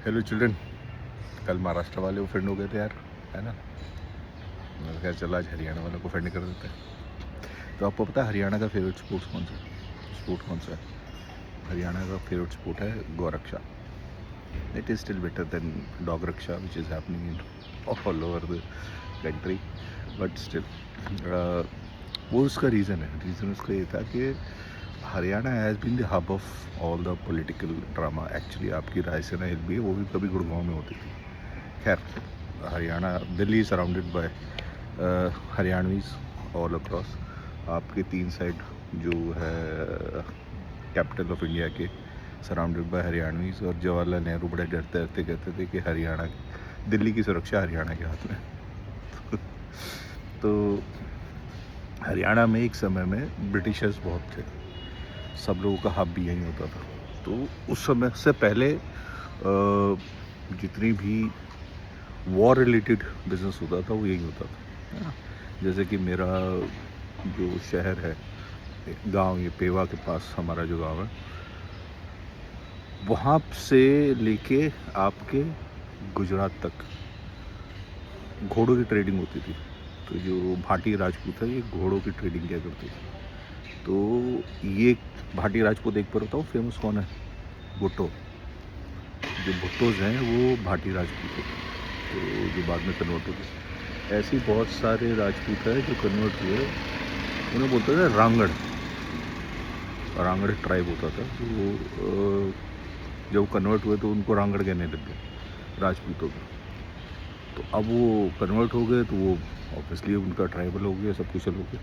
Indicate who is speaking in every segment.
Speaker 1: Hello children. कल महाराष्ट्र वाले offend हो गए थे यार, है ना। मैंने कहा चला आज हरियाणा वालों को ऑफेंड कर देते हैं। तो आपको पता है हरियाणा का फेवरेट स्पोर्ट कौन सा है? हरियाणा का फेवरेट स्पोर्ट है गौरक्षा। It is still better than dog रक्षा which is happening in all over the country, but still वो उसका रीज़न उसका ये था कि Haryana has been the hub of all the political drama. Actually आपकी रायसेना हिल भी है, वो भी कभी गुड़गांव में होती थी। खैर, Haryana, Delhi is surrounded by Haryanvis all across. आपके 3 साइड जो है कैपिटल ऑफ इंडिया के सराउंडेड बाय हरियाणवीज, और जवाहरलाल नेहरू बड़े डरते डरते कहते थे कि हरियाणा, दिल्ली की सुरक्षा हरियाणा के हाथ में। तो हरियाणा में एक समय में ब्रिटिशर्स बहुत थे, सब लोगों का हब भी यहीं होता था। तो उस समय से पहले जितनी भी वॉर रिलेटेड बिजनेस होता था वो यही होता था, है ना। जैसे कि मेरा जो शहर है, गांव, ये पेवा के पास हमारा जो गांव है, वहाँ से लेके आपके गुजरात तक घोड़ों की ट्रेडिंग होती थी। तो जो भाटी राजपूत है, ये घोड़ों की ट्रेडिंग किया करते थे। तो ये भाटी राजपूत, एक पर होता हूँ फेमस कौन है, भुट्टो। जो भुट्टोज हैं वो भाटी राजपूत होते हैं, तो जो बाद में कन्वर्ट हो गए। ऐसे ही बहुत सारे राजपूत हैं जो कन्वर्ट हुए, उन्हें बोलते थे रांगड़। रांगड़ ट्राइब होता था, तो जब कन्वर्ट हुए तो उनको रांगड़ कहने लग गए राजपूतों को। तो अब वो कन्वर्ट हो गए तो वो ऑब्वियसली उनका ट्राइबल हो गया, सब कुछ हो गया।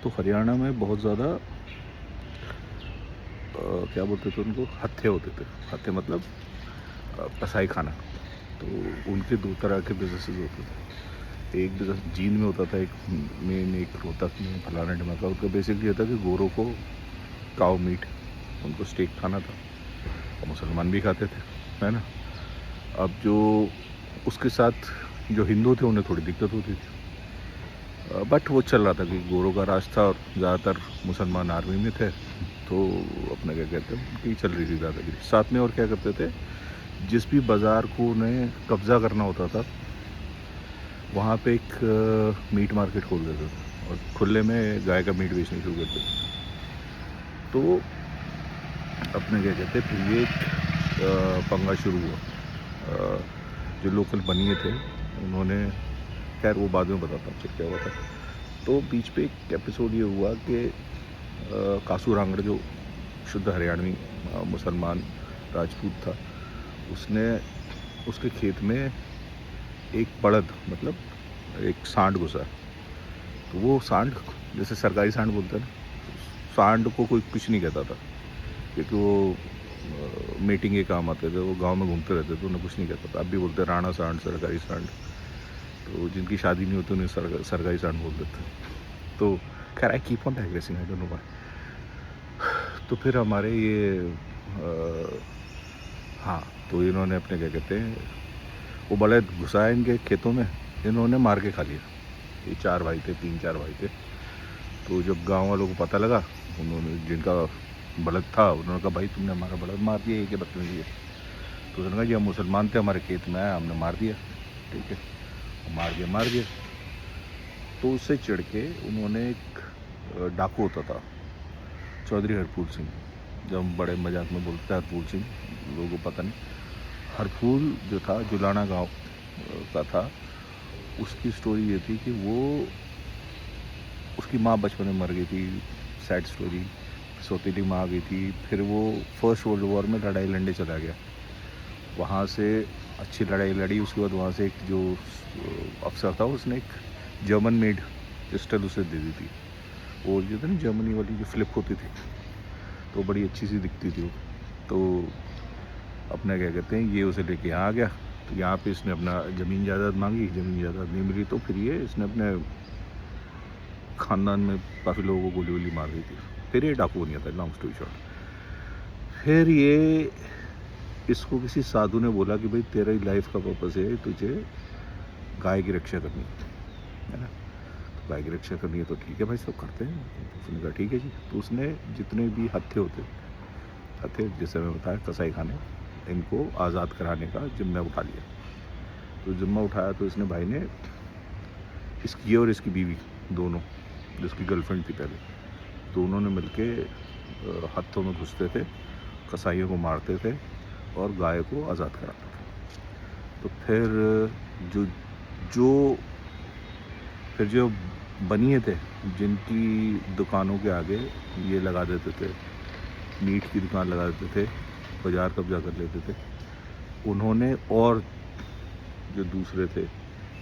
Speaker 1: तो हरियाणा में बहुत ज़्यादा क्या बोलते थे उनको, हत्थे होते थे। हत्थे मतलब कसाई खाना। तो उनके 2 तरह के बिजनेसेस होते थे। एक बिजनेस जींद में होता था, एक मेन, एक रोहतक में, फलाना ढिमाका। उनका बेसिकली ये था कि गोरों को काव मीट, उनको स्टेक खाना था, और मुसलमान भी खाते थे, है ना। अब जो उसके साथ जो हिंदू थे उन्हें थोड़ी दिक्कत होती थी, बट वो चल रहा था कि गोरों का राज था और ज़्यादातर मुसलमान आर्मी में थे, तो अपना क्या कहते हैं, उनकी चल रही थी दादागिरी। साथ में और क्या करते थे, जिस भी बाज़ार को उन्हें कब्ज़ा करना होता था, वहाँ पे एक मीट मार्केट खोल देते थे और खुले में गाय का मीट बेचने शुरू करते थे। तो अपने क्या कहते हैं, फिर ये एक पंगा शुरू हुआ। जो लोकल बनिए थे उन्होंने, खैर वो बाद में बताता हूँ क्या हुआ था। तो बीच पे एक एपिसोड ये हुआ कि कासू रांगड़, जो शुद्ध हरियाणवी मुसलमान राजपूत था, उसने उसके खेत में एक बड़द, मतलब एक सांड घुसा। तो वो सांड, जैसे सरकारी सांड बोलते हैं ना, सांड को कोई कुछ नहीं कहता था, क्योंकि वो मीटिंग के काम आते थे, वो गांव में घूमते रहते थे, उन्हें कुछ नहीं कहता था। अब भी बोलते हैं राणा सांड, सरकारी सांड। तो जिनकी शादी नहीं होती उन्हें सरकारी सांड बोल देते। तो खैर, I keep on digressing, I don't know why. तो फिर हमारे ये हाँ, तो इन्होंने अपने क्या कहते हैं, वो बड़े घुसाए इनके खेतों में, इन्होंने मार के खा लिया। ये 4 भाई थे, 3-4 भाई थे। तो जब गांव वालों को पता लगा, उन्होंने, जिनका बलद था, उन्होंने कहा भाई तुमने हमारा बलद मार दिया, ये क्या बदतमीजी है। तो उन्होंने कहा जी हम मुसलमान थे, हमारे खेत में आया, हमने मार दिया, ठीक है, मार दिया। तो उससे चिढ़ के उन्होंने, एक डाकू होता था चौधरी हरफूल सिंह, जब हम बड़े मजाक में बोलते हैं हरफूल सिंह, लोगों को पता नहीं। हरफूल जो था, जुलाना गांव का था। उसकी स्टोरी ये थी कि वो, उसकी माँ बचपन में मर गई थी, सैड स्टोरी। सौतेली माँ आ गई थी। फिर वो फर्स्ट वर्ल्ड वॉर में लड़ाई लड़ने चला गया, वहाँ से अच्छी लड़ाई लड़ी। उसके बाद वहाँ से एक जो अफसर था, उसने एक जर्मन मेड पिस्टल उसे दे दी थी। वो जो था ना, जर्मनी वाली जो फ्लिप होती थी, तो बड़ी अच्छी सी दिखती थी वो। तो अपना क्या कहते हैं, ये उसे लेके यहाँ आ गया। तो यहाँ पे इसने अपना ज़मीन जायदाद मांगी, ज़मीन जायदाद नहीं मिली, तो फिर ये इसने अपने ख़ानदान में काफ़ी लोगों को गोली वोली मार दी थी। फिर ये डाकू बन गया था, लॉन्ग स्टोरी शॉर्ट। फिर ये, इसको किसी साधु ने बोला कि भाई तेरा ही लाइफ का पर्पस है, तुझे गाय की रक्षा करनी है ना। तो गाय की रक्षा करनी है तो ठीक है भाई, सब करते हैं। तो उसने कहा ठीक है जी। तो उसने जितने भी हत्थे होते, हत्थे जैसे मैं बताया, कसाई खाने, इनको आज़ाद कराने का जिम्मा उठा लिया। तो जिम्मा उठाया तो इसने भाई ने इसकी और इसकी बीवी दोनों, जिसकी गर्लफ्रेंड थी पहले, तो उन्होंने मिलके हत्थों में घुसते थे, कसाईयों को मारते थे और गाय को आज़ाद कराते थे। तो फिर जो बनिए थे, जिनकी दुकानों के आगे ये लगा देते थे, मीट की दुकान लगा देते थे, बाज़ार कब्जा कर लेते थे, उन्होंने और जो दूसरे थे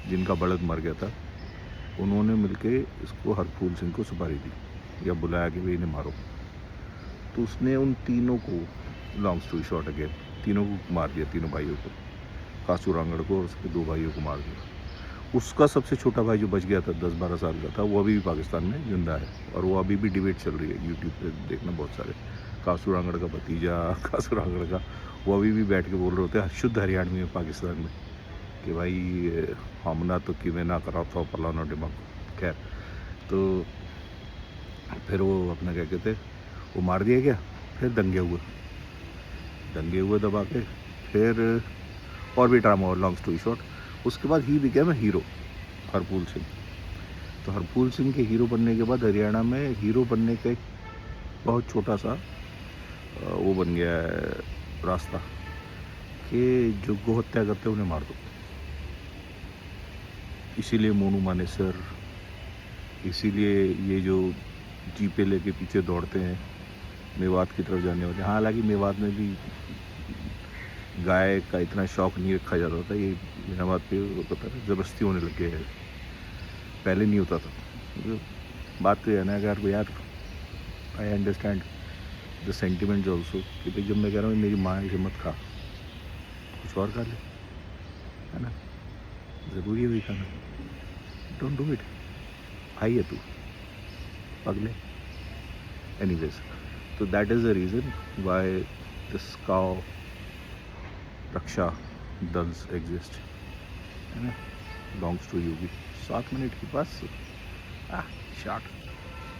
Speaker 1: जिनका बड़द मर गया था, उन्होंने मिलके इसको हरफूल सिंह को सुपारी दी या बुलाया कि भाई इन्हें मारो। तो उसने उन तीनों को, लॉन्ग स्टोरी शॉर्ट अगेन, तीनों को मार दिया, तीनों भाइयों को, कासू रांगड़ को और उसके 2 भाइयों को मार दिया। उसका सबसे छोटा भाई जो बच गया था, 10-12 साल का था, वो अभी भी पाकिस्तान में जिंदा है और वो अभी भी डिबेट चल रही है यूट्यूब पे, देखना बहुत सारे। कासू रांगड़ का भतीजा, कासू रांगड़ का, वो अभी भी बैठ के बोल रहे होते हैं शुद्ध हरियाणवी में पाकिस्तान में कि भाई हमना तो किवें ना करा था फलाना दिमाग। खैर, तो फिर वो अपना क्या कहते, वो मार दिया गया। फिर दंगे हुए दबा के, फिर और भी ड्रामा और लॉन्ग स्टोरी शॉर्ट। उसके बाद he became hero, Harphool Singh. तो हरफूल सिंह के हीरो बनने के बाद हरियाणा में हीरो बनने का एक बहुत छोटा सा वो बन गया है रास्ता कि जो गौ हत्या करते उन्हें मार दो। इसीलिए मोनू मानेसर, इसीलिए ये जो जीपे लेके पीछे दौड़ते हैं मेवात की तरफ जाने वाले। हालांकि मेवात में भी गाय का इतना शौक नहीं रखा जाता था, ये मेवात पे पता है ज़बरदस्ती होने लग गया है, पहले नहीं होता था। तो बात तो यह ना यार, I understand the sentiments also कि भाई जब मैं कह रहा हूँ मेरी माँ इसे मत खा, कुछ और खा ले, है ना, ज़रूरी है वही खाना, डोंट डू इट, भाई है तू पगले। एनीवेज, तो that is the reason why this cow रक्षा दल्स एग्जिस्ट, है ना। लॉन्ग स्टोरी होगी, 7 मिनट की बस, शॉर्ट।